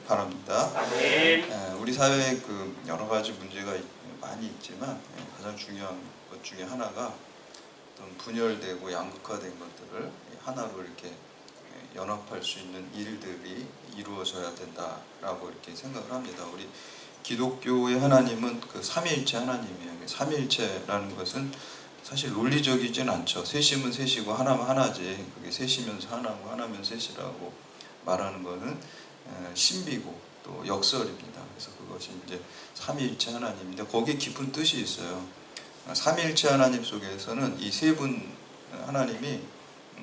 바랍니다. 우리 사회에 여러 가지 문제가 많이 있지만 가장 중요한 것 중에 하나가 어떤 분열되고 양극화된 것들을 하나로 이렇게 연합할 수 있는 일들이 이루어져야 된다라고 이렇게 생각을 합니다. 우리 기독교의 하나님은 삼위일체 하나님이에요. 삼위일체라는 것은 사실 논리적이진 않죠. 셋이면 셋이고 하나면 하나지. 그게 셋이면서 하나고 하나면 셋이라고 말하는 것은 신비고 또 역설입니다. 그래서 그것이 이제 삼위일체 하나님인데 거기에 깊은 뜻이 있어요. 삼위일체 하나님 속에서는 이 세 분 하나님이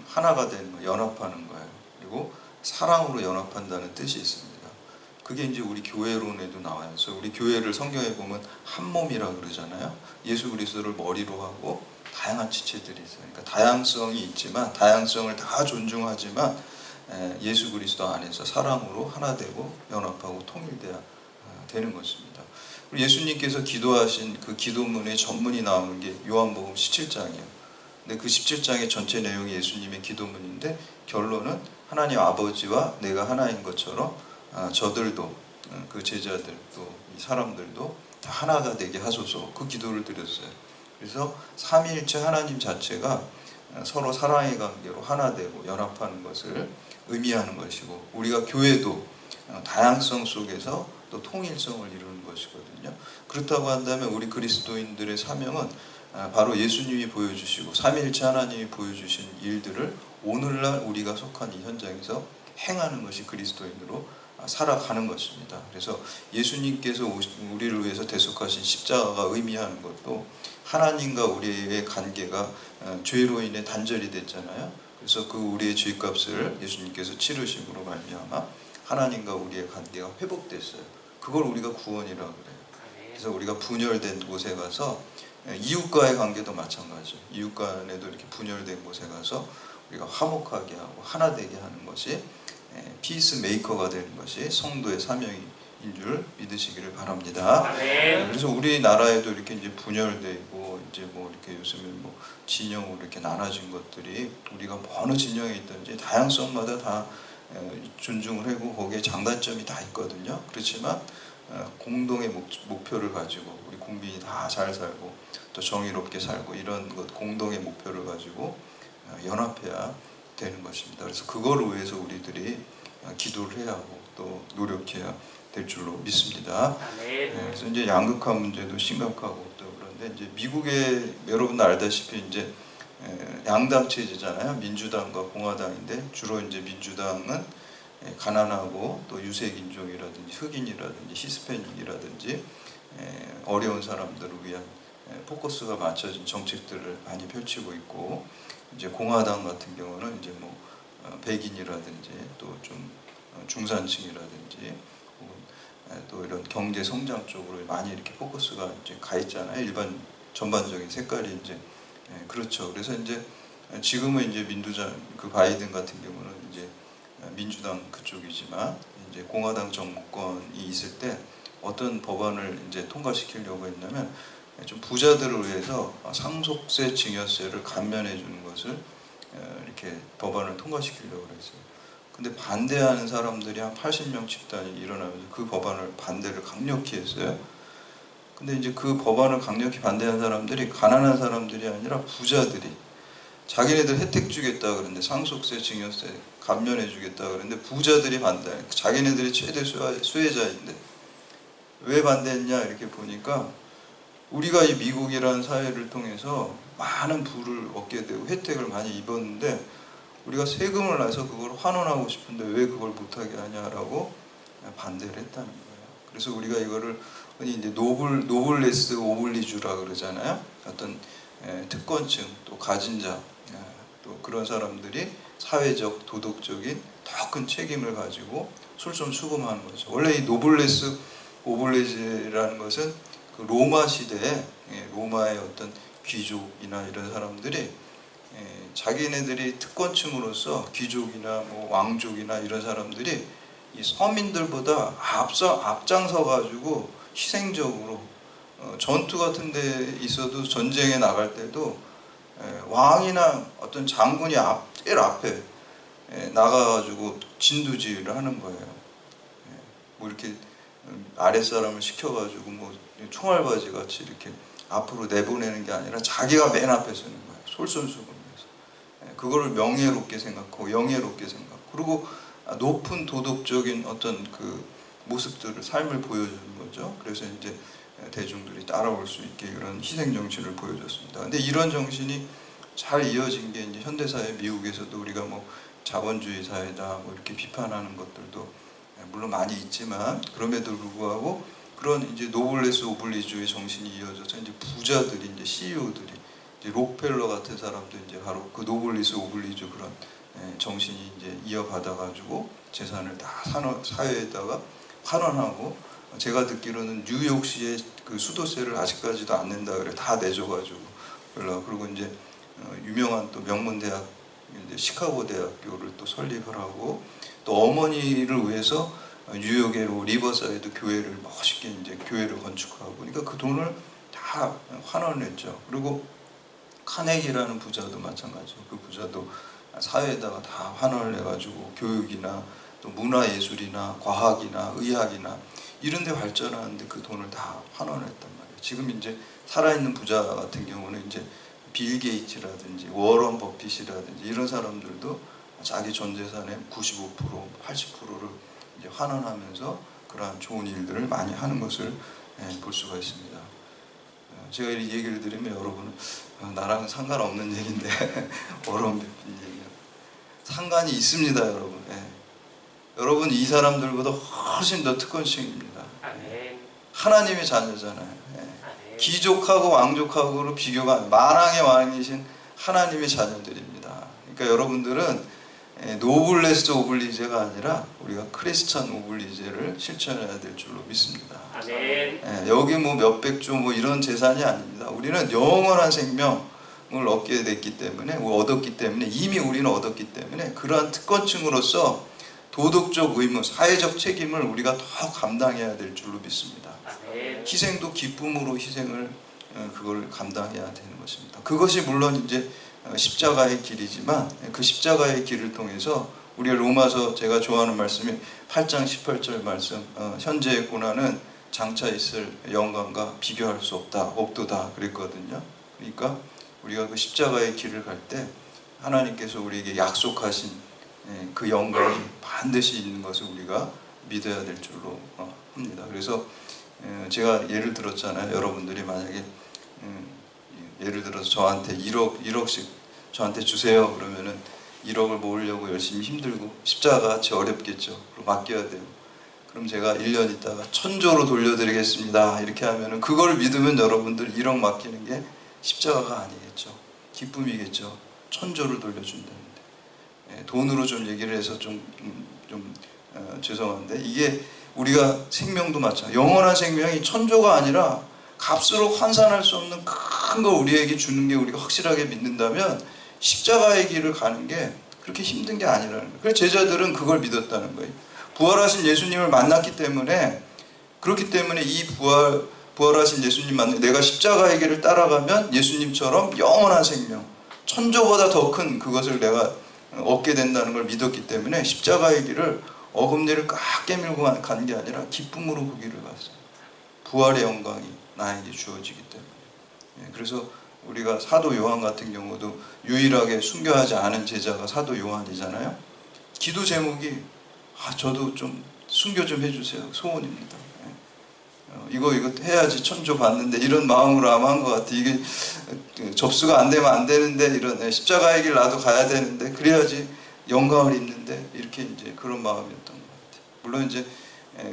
하나가 되는 거, 연합하는 거예요. 그리고 사랑으로 연합한다는 뜻이 있습니다. 그게 이제 우리 교회론에도 나와요. 그래서 우리 교회를 성경에 보면 한 몸이라 그러잖아요. 예수 그리스도를 머리로 하고 다양한 지체들이 있어요. 그러니까 다양성이 있지만 다양성을 다 존중하지만 예수 그리스도 안에서 사랑으로 하나 되고 연합하고 통일돼야 되는 것입니다. 예수님께서 기도하신 그 기도문의 전문이 나오는 게 요한복음 17장이에요. 근데 그 17장의 전체 내용이 예수님의 기도문인데 결론은 하나님 아버지와 내가 하나인 것처럼 저들도 그 제자들 또 이 사람들도 다 하나가 되게 하소서 그 기도를 드렸어요. 그래서 삼위일체 하나님 자체가 서로 사랑의 관계로 하나 되고 연합하는 것을 의미하는 것이고 우리가 교회도 다양성 속에서 또 통일성을 이루는 것이거든요. 그렇다고 한다면 우리 그리스도인들의 사명은 바로 예수님이 보여주시고 삼위일체 하나님이 보여주신 일들을 오늘날 우리가 속한 이 현장에서 행하는 것이 그리스도인으로 살아가는 것입니다. 그래서 예수님께서 우리를 위해서 대속하신 십자가가 의미하는 것도 하나님과 우리의 관계가 죄로 인해 단절이 됐잖아요. 그래서 그 우리의 죄값을 예수님께서 치르심으로 말미암아 하나님과 우리의 관계가 회복됐어요. 그걸 우리가 구원이라고 그래요. 그래서 우리가 분열된 곳에 가서 이웃과의 관계도 마찬가지죠. 이웃 간에도 이렇게 분열된 곳에 가서 우리가 화목하게 하고 하나 되게 하는 것이 피스 메이커가 되는 것이 성도의 사명인 줄 믿으시기를 바랍니다. 그래서 우리나라에도 이렇게 이제 분열되고 이제 뭐 이렇게 요즘에 뭐 진영으로 이렇게 나눠진 것들이 우리가 어느 진영에 있든지 다양성마다 다 존중을 하고 거기에 장단점이 다 있거든요. 그렇지만 공동의 목표를 가지고 우리 국민이 다 잘 살고 또 정의롭게 살고 이런 것 공동의 목표를 가지고 연합해야 되는 것입니다. 그래서 그거를 위해서 우리들이 기도를 해야 하고 또 노력해야 될 줄로 믿습니다. 그래서 이제 양극화 문제도 심각하고 또 그런데 이제 미국에 여러분 알다시피 이제 양당 체제잖아요. 민주당과 공화당인데 주로 이제 민주당은 가난하고 또 유색인종이라든지 흑인이라든지 히스패닉이라든지 어려운 사람들을 위한 포커스가 맞춰진 정책들을 많이 펼치고 있고 이제 공화당 같은 경우는 이제 뭐 백인이라든지 또 좀 중산층이라든지 혹은 또 이런 경제 성장 쪽으로 많이 이렇게 포커스가 이제 가 있잖아요. 일반 전반적인 색깔이 이제 그렇죠. 그래서 이제 지금은 이제 민주당 그 바이든 같은 경우는 이제 민주당 그쪽이지만 이제 공화당 정권이 있을 때 어떤 법안을 이제 통과시키려고 했냐면 좀 부자들을 위해서 상속세, 증여세를 감면해 주는 것을 이렇게 법안을 통과시키려고 했어요. 근데 반대하는 사람들이 한 80명 집단이 일어나면서 그 법안을 반대를 강력히 했어요. 근데 이제 그 법안을 강력히 반대한 사람들이 가난한 사람들이 아니라 부자들이 자기네들 혜택 주겠다 그러는데 상속세, 증여세 감면해 주겠다 그러는데 부자들이 반대. 자기네들이 최대 수혜자인데 왜 반대했냐 이렇게 보니까 우리가 이 미국이라는 사회를 통해서 많은 부를 얻게 되고 혜택을 많이 입었는데 우리가 세금을 내서 그걸 환원하고 싶은데 왜 그걸 못하게 하냐라고 반대를 했다는 거예요. 그래서 우리가 이거를 흔히 이제 노블레스 오블리주라 그러잖아요. 어떤 특권층 또 가진 자 또 그런 사람들이 사회적 도덕적인 더 큰 책임을 가지고 솔선수범하는 거죠. 원래 이 노블레스 오블리주라는 것은 그 로마 시대에 로마의 어떤 귀족이나 이런 사람들이 자기네들이 특권층으로서 귀족이나 뭐 왕족이나 이런 사람들이 이 서민들보다 앞장서 가지고 희생적으로 전투 같은 데 있어도 전쟁에 나갈 때도 왕이나 어떤 장군이 제일 앞에 나가가지고 진두지휘를 하는 거예요. 뭐 이렇게 아랫사람을 시켜가지고 뭐 총알바지 같이 이렇게 앞으로 내보내는 게 아니라 자기가 맨 앞에 서는 거예요. 솔선수범해서. 그거를 명예롭게 생각하고 영예롭게 생각하고, 그리고 높은 도덕적인 어떤 그 모습들을, 삶을 보여주는 거죠. 그래서 이제 대중들이 따라올 수 있게 이런 희생 정신을 보여줬습니다. 근데 이런 정신이 잘 이어진 게 이제 현대사회, 미국에서도 우리가 뭐 자본주의 사회다 뭐 이렇게 비판하는 것들도 물론 많이 있지만, 그럼에도 불구하고 그런 이제 노블레스 오블리주의 정신이 이어져서 이제 부자들이, 이제 CEO들이, 이제 록펠러 같은 사람도 이제 바로 그 노블레스 오블리주 그런 정신이 이제 이어받아가지고 재산을 다 사회에다가 환원하고, 제가 듣기로는 뉴욕시의 그 수도세를 아직까지도 안 낸다 그래. 다 내줘가지고. 그리고 이제 유명한 또 명문 대학, 이제 시카고 대학교를 또 설립을 하고, 또 어머니를 위해서 뉴욕의 리버사이드 교회를 멋있게 이제 교회를 건축하고, 그러니까 그 돈을 다 환원했죠. 그리고 카네기라는 부자도 마찬가지고, 그 부자도 사회에다가 다 환원을 해가지고 교육이나 또 문화예술이나 과학이나 의학이나 이런 데 발전하는데 그 돈을 다 환원했단 말이에요. 지금 이제 살아있는 부자 같은 경우는 이제 빌 게이츠라든지 워런 버핏이라든지 이런 사람들도 자기 전 재산의 95%, 80%를 이제 환원하면서 그러한 좋은 일들을 많이 하는 것을 볼 수가 있습니다. 제가 이 얘기를 드리면 여러분은 나랑은 상관없는 얘기인데 워런 버핏 얘기 상관이 있습니다, 여러분. 여러분 이 사람들보다 훨씬 더 특권층입니다. 하나님의 자녀잖아요. 귀족하고 왕족하고로 비교가 안, 만왕의 왕이신 하나님의 자녀들입니다. 그러니까 여러분들은 노블레스 오블리제가 아니라 우리가 크리스찬 오블리제를 실천해야 될 줄로 믿습니다. 여기 뭐 몇백조 뭐 이런 재산이 아닙니다. 우리는 영원한 생명을 얻게 됐기 때문에, 얻었기 때문에, 이미 우리는 얻었기 때문에 그러한 특권층으로서 도덕적 의무, 사회적 책임을 우리가 더 감당해야 될 줄로 믿습니다. 희생도 기쁨으로 희생을 그걸 감당해야 되는 것입니다. 그것이 물론 이제 십자가의 길이지만, 그 십자가의 길을 통해서 우리가 로마서, 제가 좋아하는 말씀이 8장 18절 말씀, 현재의 고난은 장차 있을 영광과 비교할 수 없다, 없도다 그랬거든요. 그러니까 우리가 그 십자가의 길을 갈 때 하나님께서 우리에게 약속하신 그 영광이 반드시 있는 것을 우리가 믿어야 될 줄로 합니다. 그래서 제가 예를 들었잖아요. 여러분들이 만약에 예를 들어서 저한테 1억씩 저한테 주세요 그러면은 1억을 모으려고 열심히 힘들고 십자가 같이 어렵겠죠. 그럼 맡겨야 돼요. 그럼 제가 1년 있다가 1000조로 돌려드리겠습니다 이렇게 하면은, 그걸 믿으면 여러분들 1억 맡기는 게 십자가가 아니겠죠. 기쁨이겠죠. 1000조를 돌려준다는데. 돈으로 좀 얘기를 해서 좀 죄송한데, 이게 우리가 생명도 마찬가지, 영원한 생명이 1000조가 아니라 값으로 환산할 수 없는 큰 거 우리에게 주는 게 우리가 확실하게 믿는다면 십자가의 길을 가는 게 그렇게 힘든 게 아니라는 거예요. 그래서 제자들은 그걸 믿었다는 거예요. 부활하신 예수님을 만났기 때문에, 그렇기 때문에 이 부활하신 예수님 만나, 내가 십자가의 길을 따라가면 예수님처럼 영원한 생명, 1000조보다 더 큰 그것을 내가 얻게 된다는 걸 믿었기 때문에 십자가의 길을 어금니를 꽉 깨밀고 간 게 아니라 기쁨으로 그 길을 갔어요. 부활의 영광이 나에게 주어지기 때문에. 그래서 우리가 사도 요한 같은 경우도 유일하게 순교하지 않은 제자가 사도 요한이잖아요. 기도 제목이 저도 좀 순교 좀 해주세요, 소원입니다. 이거 해야지 1000조 받는데, 이런 마음으로 아마 한 것 같아. 이게 접수가 안 되면 안 되는데, 이런 십자가의 길 나도 가야 되는데, 그래야지 영광을 입는데, 이렇게 이제 그런 마음이었던 것 같아요. 물론 이제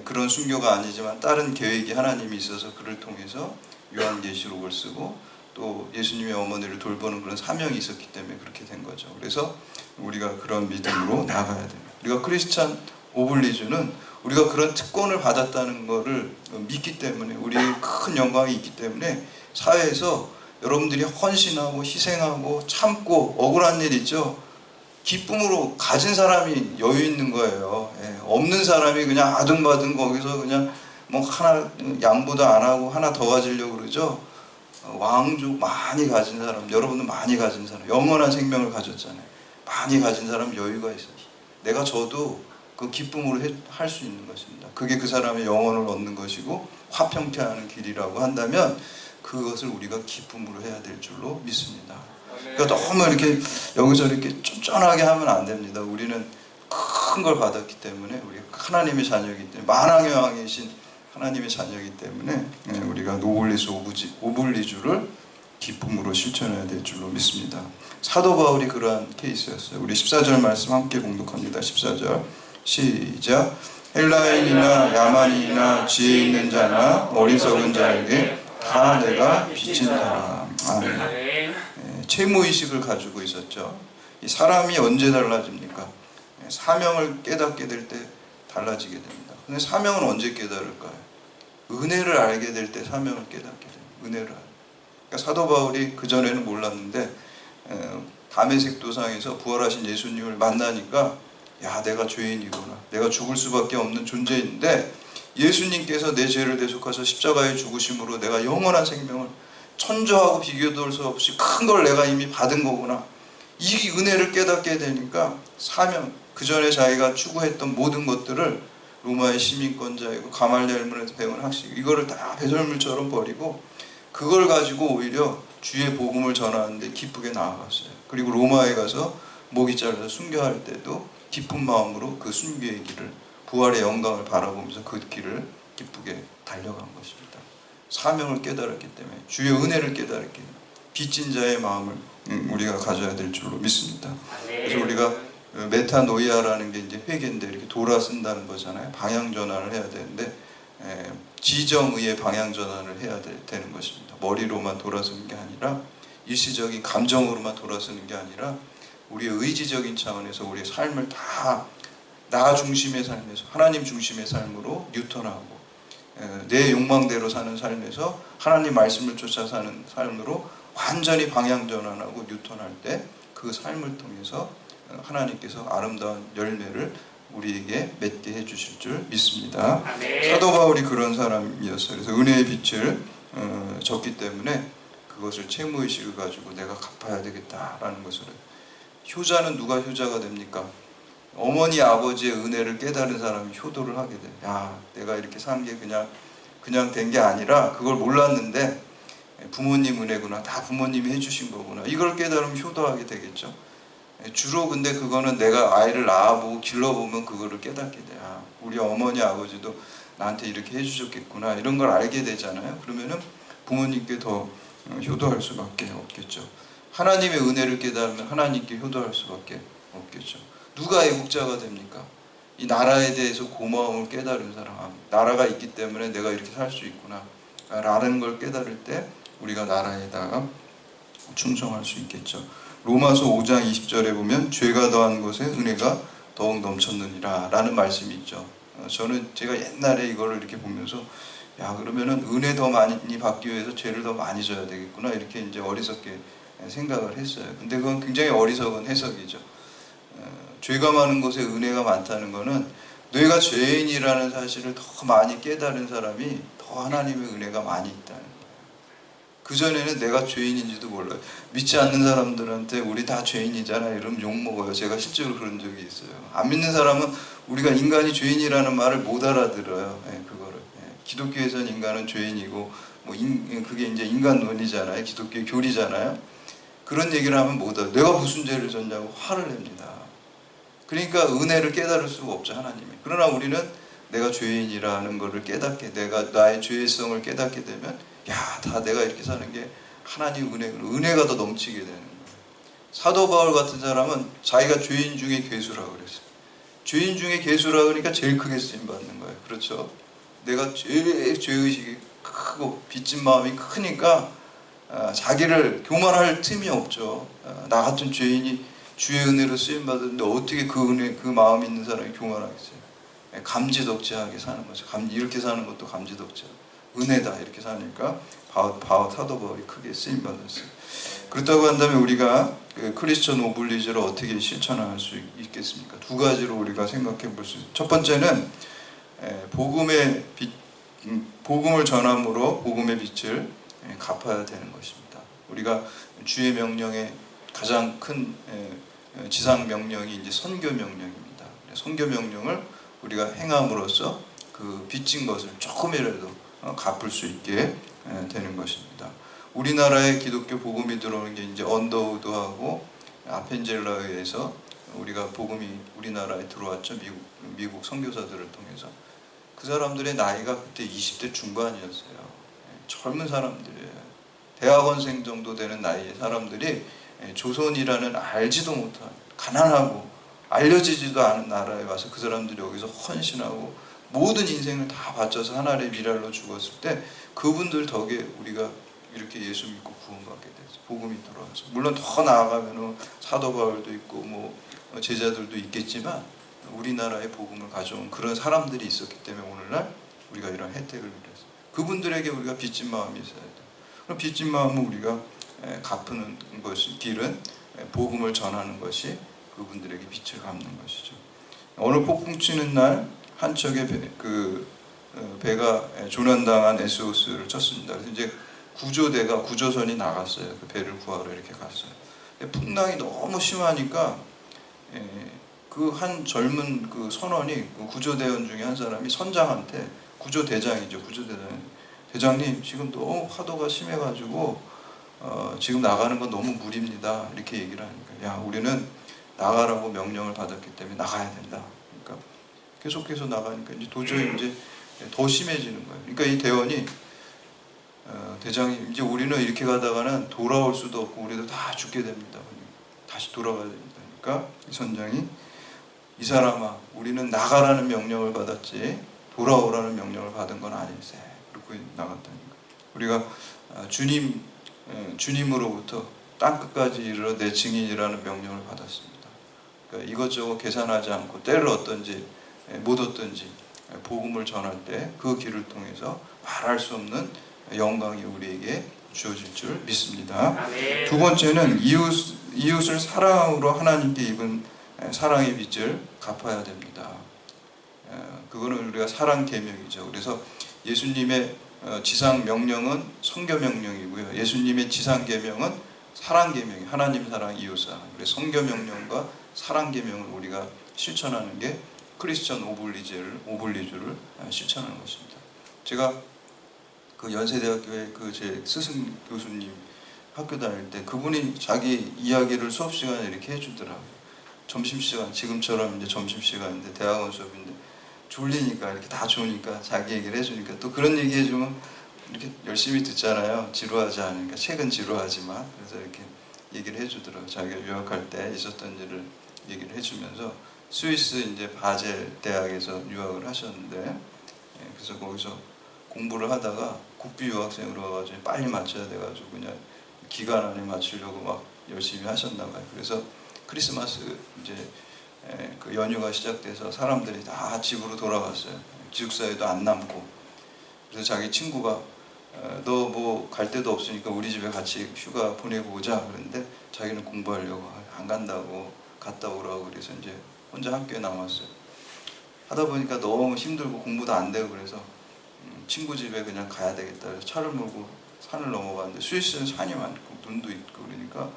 그런 순교가 아니지만 다른 계획이 하나님이 있어서 그를 통해서 요한계시록을 쓰고 또 예수님의 어머니를 돌보는 그런 사명이 있었기 때문에 그렇게 된 거죠. 그래서 우리가 그런 믿음으로 나아가야 됩니다. 우리가 크리스찬 오블리주는 우리가 그런 특권을 받았다는 것을 믿기 때문에, 우리의 큰 영광이 있기 때문에 사회에서 여러분들이 헌신하고 희생하고 참고 억울한 일 있죠. 기쁨으로 가진 사람이 여유 있는 거예요. 없는 사람이 그냥 아등바등 거기서 그냥 뭐 하나 양보도 안 하고 하나 더 가지려고 그러죠. 왕족 많이 가진 사람, 여러분은 많이 가진 사람, 영원한 생명을 가졌잖아요. 많이 가진 사람 여유가 있어요. 내가 저도 그 기쁨으로 할 수 있는 것입니다. 그게 그 사람의 영혼을 얻는 것이고 화평케 하는 길이라고 한다면 그것을 우리가 기쁨으로 해야 될 줄로 믿습니다. 그러니까 너무 이렇게 여기서 이렇게 쫀쫀하게 하면 안 됩니다. 우리는 큰 걸 받았기 때문에, 우리가 하나님의 자녀이기 때문에, 만왕의 왕이신 하나님의 자녀이기 때문에 우리가 노블리스 오블리주를 기쁨으로 실천해야 될 줄로 믿습니다. 사도 바울이 그러한 케이스였어요. 우리 14절 말씀 함께 봉독합니다. 14절 시작. 헬라인이나 야만인이나 지혜 있는 자나 어리석은 자에게 다 내가 빚진 자라. 아멘. 채무의식을 가지고 있었죠. 이 사람이 언제 달라집니까? 사명을 깨닫게 될 때 달라지게 됩니다. 근데 사명은 언제 깨달을까요? 은혜를 알게 될 때 사명을 깨닫게 됩니다. 은혜를 알게. 그러니까 사도 바울이 그전에는 몰랐는데 다메섹 도상에서 부활하신 예수님을 만나니까 야, 내가 죄인이구나, 내가 죽을 수밖에 없는 존재인데 예수님께서 내 죄를 대속하셔 십자가에 죽으심으로 내가 영원한 생명을, 천주하고 비교될 수 없이 큰 걸 내가 이미 받은 거구나, 이 은혜를 깨닫게 되니까 사명, 그전에 자기가 추구했던 모든 것들을, 로마의 시민권자이고 가말리엘문에서 배운 학식, 이거를 다 배설물처럼 버리고 그걸 가지고 오히려 주의 복음을 전하는데 기쁘게 나아갔어요. 그리고 로마에 가서 목이 잘려서 순교할 때도 기쁜 마음으로 그 순교의 길을, 부활의 영광을 바라보면서 그 길을 기쁘게 달려간 것입니다. 사명을 깨달았기 때문에, 주의 은혜를 깨달았기 때문에 빚진 자의 마음을 우리가 가져야 될 줄로 믿습니다. 그래서 우리가 메타노이아라는 게 이제 회개인데 이렇게 돌아선다는 거잖아요. 방향 전환을 해야 되는데 지정의의 방향 전환을 해야 되는 것입니다. 머리로만 돌아서는 게 아니라, 일시적인 감정으로만 돌아서는 게 아니라 우리의 의지적인 차원에서 우리의 삶을 다 나 중심의 삶에서 하나님 중심의 삶으로 뉴턴하고, 내 욕망대로 사는 삶에서 하나님 말씀을 쫓아 사는 삶으로 완전히 방향 전환하고 뉴턴할 때 그 삶을 통해서 하나님께서 아름다운 열매를 우리에게 맺게 해주실 줄 믿습니다. 사도 바울이 그런 사람이었어요. 그래서 은혜의 빛을 졌기 때문에 그것을 채무의식을 가지고 내가 갚아야 되겠다라는 것을. 효자는 누가 효자가 됩니까? 어머니 아버지의 은혜를 깨달은 사람이 효도를 하게 돼요. 야, 내가 이렇게 산 게 그냥 된 게 아니라, 그걸 몰랐는데 부모님 은혜구나, 다 부모님이 해주신 거구나, 이걸 깨달으면 효도하게 되겠죠. 주로 근데 그거는 내가 아이를 낳아보고 길러보면 그거를 깨닫게 돼요. 아, 우리 어머니 아버지도 나한테 이렇게 해주셨겠구나, 이런 걸 알게 되잖아요. 그러면은 부모님께 더 효도할 수밖에 없겠죠. 하나님의 은혜를 깨달으면 하나님께 효도할 수밖에 없겠죠. 누가 애국자가 됩니까? 이 나라에 대해서 고마움을 깨달은 사람, 나라가 있기 때문에 내가 이렇게 살 수 있구나 라는 걸 깨달을 때 우리가 나라에다가 충성할 수 있겠죠. 로마서 5장 20절에 보면 죄가 더한 것에 은혜가 더욱 넘쳤느니라 라는 말씀이 있죠. 저는 제가 옛날에 이거를 이렇게 보면서, 야, 그러면은 은혜 더 많이 받기 위해서 죄를 더 많이 져야 되겠구나, 이렇게 이제 어리석게 생각을 했어요. 근데 그건 굉장히 어리석은 해석이죠. 죄가 많은 곳에 은혜가 많다는 것은 내가 죄인이라는 사실을 더 많이 깨달은 사람이 더 하나님의 은혜가 많이 있다는 거예요. 그전에는 내가 죄인인지도 몰라요. 믿지 않는 사람들한테 우리 다 죄인이잖아 이러면 욕먹어요. 제가 실제로 그런 적이 있어요. 안 믿는 사람은 우리가 인간이 죄인이라는 말을 못 알아들어요. 그거를. 기독교에서는 인간은 죄인이고, 그게 이제 인간론이잖아요. 기독교의 교리잖아요. 그런 얘기를 하면 못 알아요. 내가 무슨 죄를 졌냐고 화를 냅니다. 그러니까 은혜를 깨달을 수가 없죠, 하나님이. 그러나 우리는 내가 죄인이라는 것을 깨닫게, 내가 나의 죄성을 깨닫게 되면, 야, 다 내가 이렇게 사는 게 하나님 은혜가 더 넘치게 되는 거예요. 사도 바울 같은 사람은 자기가 죄인 중에 괴수라고 그랬어요. 죄인 중에 괴수라고 그러니까 제일 크게 쓰임 받는 거예요. 그렇죠? 내가 죄의식이 크고 빚진 마음이 크니까 자기를 교만할 틈이 없죠. 나 같은 죄인이 주의 은혜로 쓰임 받았는데 어떻게 그 은혜, 그 마음 있는 사람이 교만하겠어요? 감지덕지하게 사는 거죠. 이렇게 사는 것도 감지덕지하고 은혜다 이렇게 사니까 사도 바울이 크게 쓰임 받았어요. 그렇다고 한다면 우리가 크리스천 오블리주를 어떻게 실천할 수 있겠습니까? 두 가지로 우리가 생각해 볼 수 있어요. 첫 번째는 복음을 전함으로 복음의 빛을 갚아야 되는 것입니다. 우리가 주의 명령의 가장 큰 지상 명령이 이제 선교 명령입니다. 선교 명령을 우리가 행함으로써 그 빚진 것을 조금이라도 갚을 수 있게 되는 것입니다. 우리나라에 기독교 복음이 들어오는 게 이제 언더우드하고 아펜젤라에 의해서 우리가 복음이 우리나라에 들어왔죠. 미국 선교사들을 통해서. 그 사람들의 나이가 그때 20대 중반이었어요. 젊은 사람들이에요. 대학원생 정도 되는 나이의 사람들이 조선이라는 알지도 못한 가난하고 알려지지도 않은 나라에 와서 그 사람들이 여기서 헌신하고 모든 인생을 다 바쳐서 하나님의 미랄로 죽었을 때 그분들 덕에 우리가 이렇게 예수 믿고 구원받게 됐어요. 복음이 들어와서. 물론 더 나아가면 사도 바울도 있고 뭐 제자들도 있겠지만 우리나라의 복음을 가져온 그런 사람들이 있었기 때문에 오늘날 우리가 이런 혜택을 누렸어요. 그분들에게 우리가 빚진 마음이 있어야 돼요. 그럼 빚진 마음은 우리가 갚는 것이 길은 복음을 전하는 것이 그분들에게 빚을 갚는 것이죠. 어느 폭풍 치는 날 한 척의 배가 조난당한 에스오스를 쳤습니다. 그래서 이제 구조선이 나갔어요. 그 배를 구하러 이렇게 갔어요. 풍랑이 너무 심하니까 그 한 젊은 그 선원이 그 구조대원 중에 한 사람이 선장한테 구조대장이죠. 대장님 지금 너무 파도가 심해가지고 지금 나가는 건 너무 무리입니다. 이렇게 얘기를 하니까 야 우리는 나가라고 명령을 받았기 때문에 나가야 된다. 그러니까 계속해서 나가니까 이제 도저히 이제 더 심해지는 거예요. 그러니까 이 대원이 대장님 이제 우리는 이렇게 가다가는 돌아올 수도 없고 우리도 다 죽게 됩니다. 다시 돌아가야 됩니다. 그러니까 이 선장이 이 사람아 우리는 나가라는 명령을 받았지 돌아오라는 명령을 받은 건 아닐세. 그렇게 나갔다니까. 우리가 주님으로부터 땅끝까지 이르러 내 증인이라는 명령을 받았습니다. 그러니까 이것저것 계산하지 않고 때를 얻든지 못 얻든지 복음을 전할 때 그 길을 통해서 말할 수 없는 영광이 우리에게 주어질 줄 믿습니다. 아멘. 두 번째는 이웃을 사랑으로 하나님께 입은 사랑의 빚을 갚아야 됩니다. 그거는 우리가 사랑 계명이죠. 그래서 예수님의 지상 명령은 선교 명령이고요. 예수님의 지상 계명은 사랑 계명이 하나님 사랑 이웃 사랑. 그래서 선교 명령과 사랑 계명을 우리가 실천하는 게 크리스천 오블리주를 실천하는 것입니다. 제가 그 연세대학교의 그 제 스승 교수님 학교 다닐 때 그분이 자기 이야기를 수업 시간에 이렇게 해주더라고요. 점심시간, 지금처럼 이제 점심시간인데 대학원 수업인데 졸리니까 이렇게 다 좋으니까 자기 얘기를 해주니까 또 그런 얘기 해주면 이렇게 열심히 듣잖아요. 지루하지 않으니까 책은 지루하지만 그래서 이렇게 얘기를 해주더라고요. 자기가 유학할 때 있었던 일을 얘기를 해주면서 스위스 이제 바젤 대학에서 유학을 하셨는데 그래서 거기서 공부를 하다가 국비 유학생으로 와가지고 빨리 맞춰야 돼가지고 그냥 기간 안에 맞추려고 막 열심히 하셨나 봐요. 그래서 크리스마스 이제 그 연휴가 시작돼서 사람들이 다 집으로 돌아갔어요. 기숙사에도 안 남고. 그래서 자기 친구가 너 뭐 갈 데도 없으니까 우리 집에 같이 휴가 보내고 오자 그랬는데 자기는 공부하려고 안 간다고 갔다 오라고 그래서 이제 혼자 학교에 남았어요. 하다 보니까 너무 힘들고 공부도 안 되고 그래서 친구 집에 그냥 가야 되겠다 그래서 차를 몰고 산을 넘어가는데 스위스는 산이 많고 눈도 있고 그러니까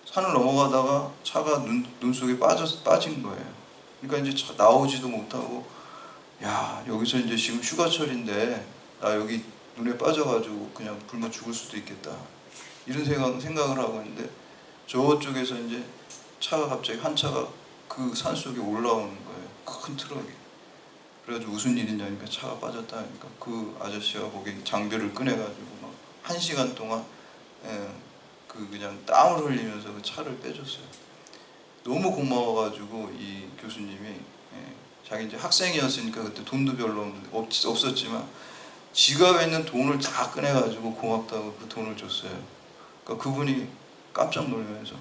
산을 넘어가다가 차가 눈 속에 빠진 거예요. 그러니까 이제 나오지도 못하고 야 여기서 이제 지금 휴가철인데 나 여기 눈에 빠져가지고 그냥 굶어 죽을 수도 있겠다 이런 생각을 하고 있는데 저쪽에서 이제 차가 갑자기 한 차가 그 산속에 올라오는 거예요. 큰 트럭이. 그래가지고 무슨 일이냐니까 차가 빠졌다 하니까 그 아저씨가 거기 장비를 꺼내가지고 막 1시간 동안 그 그냥 땀을 흘리면서 그 차를 빼줬어요. 너무 고마워가지고 이 교수님이 자기 이제 학생이었으니까 그때 돈도 별로 없었지만 지갑에 있는 돈을 다 꺼내가지고 고맙다고 그 돈을 줬어요. 그러니까 그분이 깜짝 놀라면서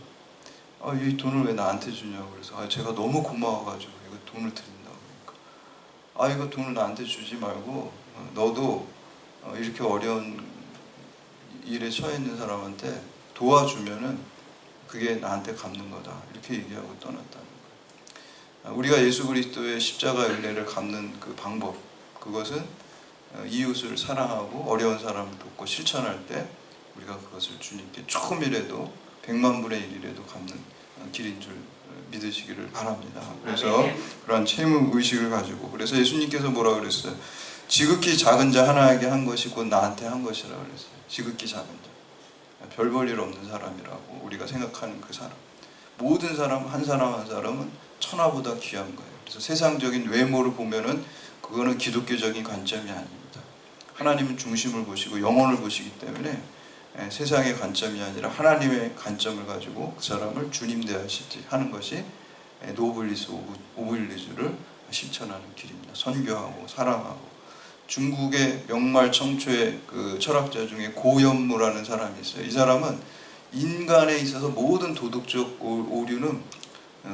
이 돈을 왜 나한테 주냐고 그래서 제가 너무 고마워가지고 이거 돈을 드린다고 그러니까 이거 돈을 나한테 주지 말고 너도 이렇게 어려운 일에 처해 있는 사람한테 도와주면은 그게 나한테 갚는 거다 이렇게 얘기하고 떠났다는 거예요. 우리가 예수 그리스도의 십자가의 은혜를 갚는 그 방법 그것은 이웃을 사랑하고 어려운 사람을 돕고 실천할 때 우리가 그것을 주님께 조금이라도 100만 분의 1이라도 갚는 길인 줄 믿으시기를 바랍니다. 그래서 그러한 채무 의식을 가지고, 그래서 예수님께서 뭐라 그랬어요? 지극히 작은 자 하나에게 한 것이 곧 나한테 한 것이라 그랬어요. 지극히 작은 자, 별 볼 일 없는 사람이라고 우리가 생각하는 그 사람, 모든 사람 한 사람 한 사람은 천하보다 귀한 거예요. 그래서 세상적인 외모를 보면은 그거는 기독교적인 관점이 아닙니다. 하나님은 중심을 보시고 영혼을 보시기 때문에 세상의 관점이 아니라 하나님의 관점을 가지고 그 사람을 주님 대하시지 하는 것이 노블리스 오블리주를 실천하는 길입니다. 선교하고 사랑하고. 중국의 명말 청초의 그 철학자 중에 고연무라는 사람이 있어요. 이 사람은 인간에 있어서 모든 도덕적 오류는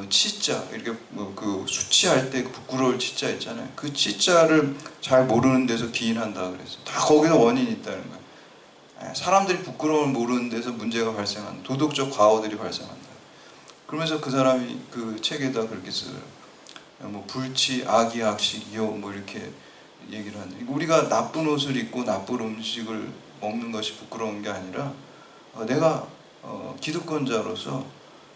치자, 이렇게 그 수치할 때 부끄러울 치자 있잖아요. 그 치자를 잘 모르는 데서 기인한다 그랬어요. 다 거기서 원인이 있다는 거예요. 사람들이 부끄러움을 모르는 데서 문제가 발생한다. 도덕적 과오들이 발생한다. 그러면서 그 사람이 그 책에다 그렇게 써요. 뭐 불치, 악이, 악식이요, 뭐 이렇게 얘기를 하는데, 우리가 나쁜 옷을 입고 나쁜 음식을 먹는 것이 부끄러운 게 아니라 내가 기득권자로서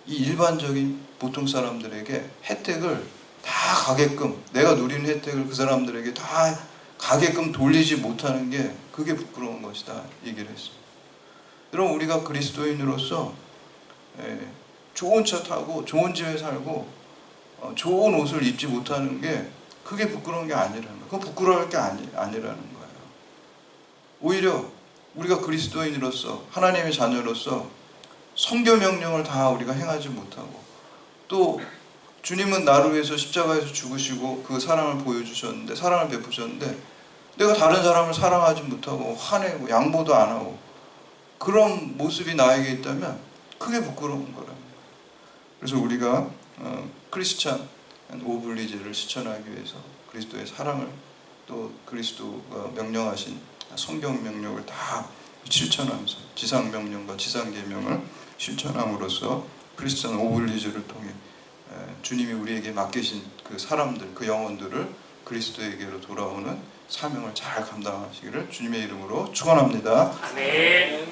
이 일반적인 보통 사람들에게 혜택을 다 가게끔, 내가 누리는 혜택을 그 사람들에게 다 가게끔 돌리지 못하는 게 그게 부끄러운 것이다 얘기를 했습니다. 여러분, 우리가 그리스도인으로서 좋은 차 타고 좋은 집에 살고 좋은 옷을 입지 못하는 게 그게 부끄러운 게 아니라는 거예요. 그건 부끄러울 게 아니라는 거예요. 오히려 우리가 그리스도인으로서 하나님의 자녀로서 성교 명령을 다 우리가 행하지 못하고, 또 주님은 나를 위해서 십자가에서 죽으시고 그 사랑을 보여주셨는데, 사랑을 베푸셨는데, 내가 다른 사람을 사랑하지 못하고 화내고 양보도 안 하고 그런 모습이 나에게 있다면 그게 부끄러운 거라는 거예요. 그래서 우리가 크리스찬 오블리제를 실천하기 위해서 그리스도의 사랑을, 또 그리스도가 명령하신 성경 명령을 다 실천하면서 지상명령과 지상계명을 실천함으로써 크리스찬 오블리제를 통해 주님이 우리에게 맡기신 그 사람들, 그 영혼들을 그리스도에게로 돌아오는 사명을 잘 감당하시기를 주님의 이름으로 축원합니다. 아멘.